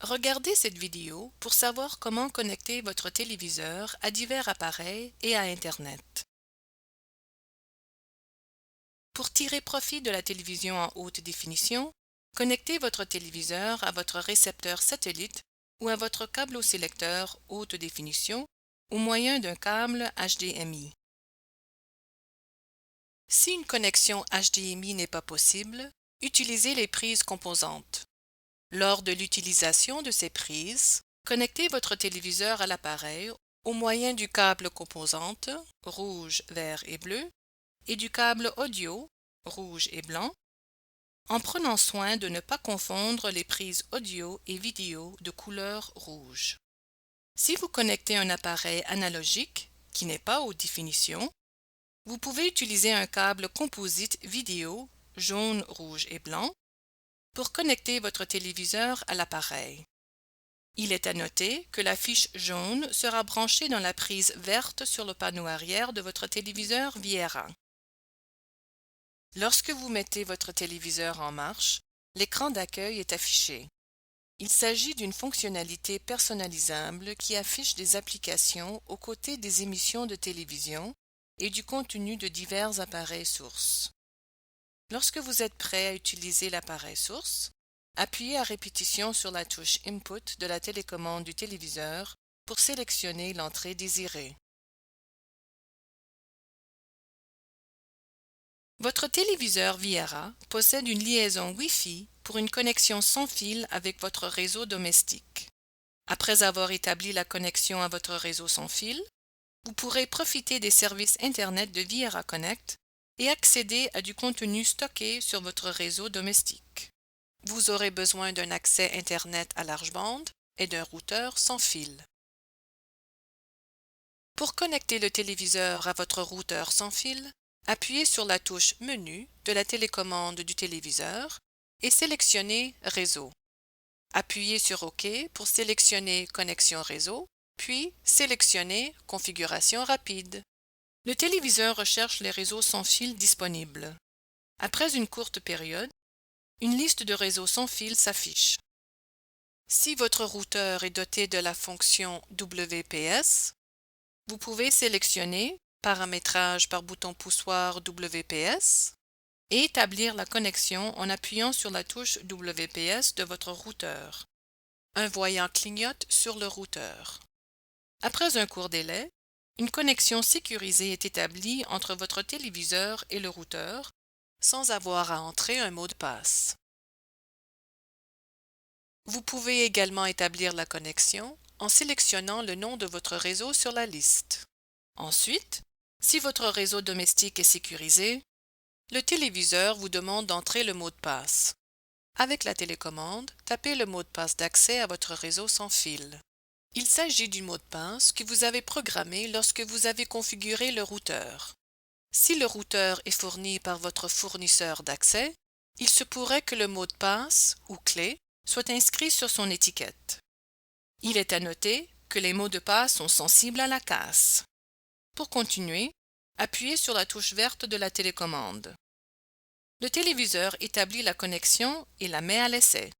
Regardez cette vidéo pour savoir comment connecter votre téléviseur à divers appareils et à Internet. Pour tirer profit de la télévision en haute définition, connectez votre téléviseur à votre récepteur satellite ou à votre câble au sélecteur haute définition au moyen d'un câble HDMI. Si une connexion HDMI n'est pas possible, utilisez les prises composantes. Lors de l'utilisation de ces prises, connectez votre téléviseur à l'appareil au moyen du câble composante rouge, vert et bleu et du câble audio rouge et blanc, en prenant soin de ne pas confondre les prises audio et vidéo de couleur rouge. Si vous connectez un appareil analogique qui n'est pas haute définition, vous pouvez utiliser un câble composite vidéo jaune, rouge et blanc pour connecter votre téléviseur à l'appareil. Il est à noter que la fiche jaune sera branchée dans la prise verte sur le panneau arrière de votre téléviseur Viera. Lorsque vous mettez votre téléviseur en marche, l'écran d'accueil est affiché. Il s'agit d'une fonctionnalité personnalisable qui affiche des applications aux côtés des émissions de télévision et du contenu de divers appareils sources. Lorsque vous êtes prêt à utiliser l'appareil source, appuyez à répétition sur la touche Input de la télécommande du téléviseur pour sélectionner l'entrée désirée. Votre téléviseur Viera possède une liaison Wi-Fi pour une connexion sans fil avec votre réseau domestique. Après avoir établi la connexion à votre réseau sans fil, vous pourrez profiter des services Internet de Viera Connect et accéder à du contenu stocké sur votre réseau domestique. Vous aurez besoin d'un accès Internet à large bande et d'un routeur sans fil. Pour connecter le téléviseur à votre routeur sans fil, appuyez sur la touche Menu de la télécommande du téléviseur et sélectionnez Réseau. Appuyez sur OK pour sélectionner Connexion réseau, puis sélectionnez Configuration rapide. Le téléviseur recherche les réseaux sans fil disponibles. Après une courte période, une liste de réseaux sans fil s'affiche. Si votre routeur est doté de la fonction WPS, vous pouvez sélectionner Paramétrage par bouton poussoir WPS et établir la connexion en appuyant sur la touche WPS de votre routeur. Un voyant clignote sur le routeur. Après un court délai, une connexion sécurisée est établie entre votre téléviseur et le routeur sans avoir à entrer un mot de passe. Vous pouvez également établir la connexion en sélectionnant le nom de votre réseau sur la liste. Ensuite, si votre réseau domestique est sécurisé, le téléviseur vous demande d'entrer le mot de passe. Avec la télécommande, tapez le mot de passe d'accès à votre réseau sans fil. Il s'agit du mot de passe que vous avez programmé lorsque vous avez configuré le routeur. Si le routeur est fourni par votre fournisseur d'accès, il se pourrait que le mot de passe ou clé soit inscrit sur son étiquette. Il est à noter que les mots de passe sont sensibles à la casse. Pour continuer, appuyez sur la touche verte de la télécommande. Le téléviseur établit la connexion et la met à l'essai.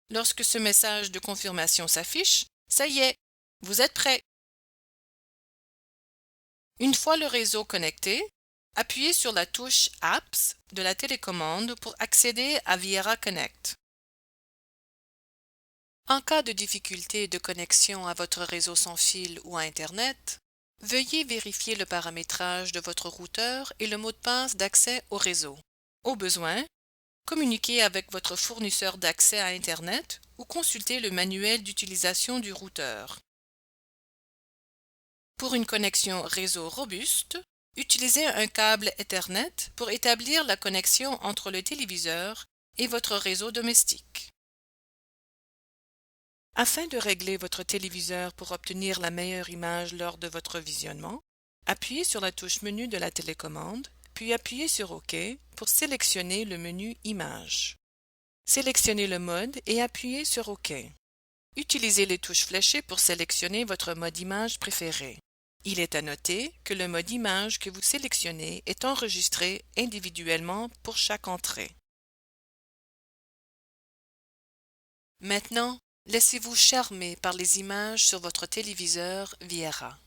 Lorsque ce message de confirmation s'affiche, ça y est, vous êtes prêt. Une fois le réseau connecté, appuyez sur la touche Apps de la télécommande pour accéder à Viera Connect. En cas de difficulté de connexion à votre réseau sans fil ou à Internet, veuillez vérifier le paramétrage de votre routeur et le mot de passe d'accès au réseau. Au besoin, communiquez avec votre fournisseur d'accès à Internet ou consultez le manuel d'utilisation du routeur. Pour une connexion réseau robuste, utilisez un câble Ethernet pour établir la connexion entre le téléviseur et votre réseau domestique. Afin de régler votre téléviseur pour obtenir la meilleure image lors de votre visionnement, appuyez sur la touche Menu de la télécommande, puis appuyez sur OK pour sélectionner le menu Images. Sélectionnez le mode et appuyez sur OK. Utilisez les touches fléchées pour sélectionner votre mode image préféré. Il est à noter que le mode image que vous sélectionnez est enregistré individuellement pour chaque entrée. Maintenant, Laissez-vous charmer par les images sur votre téléviseur Viera.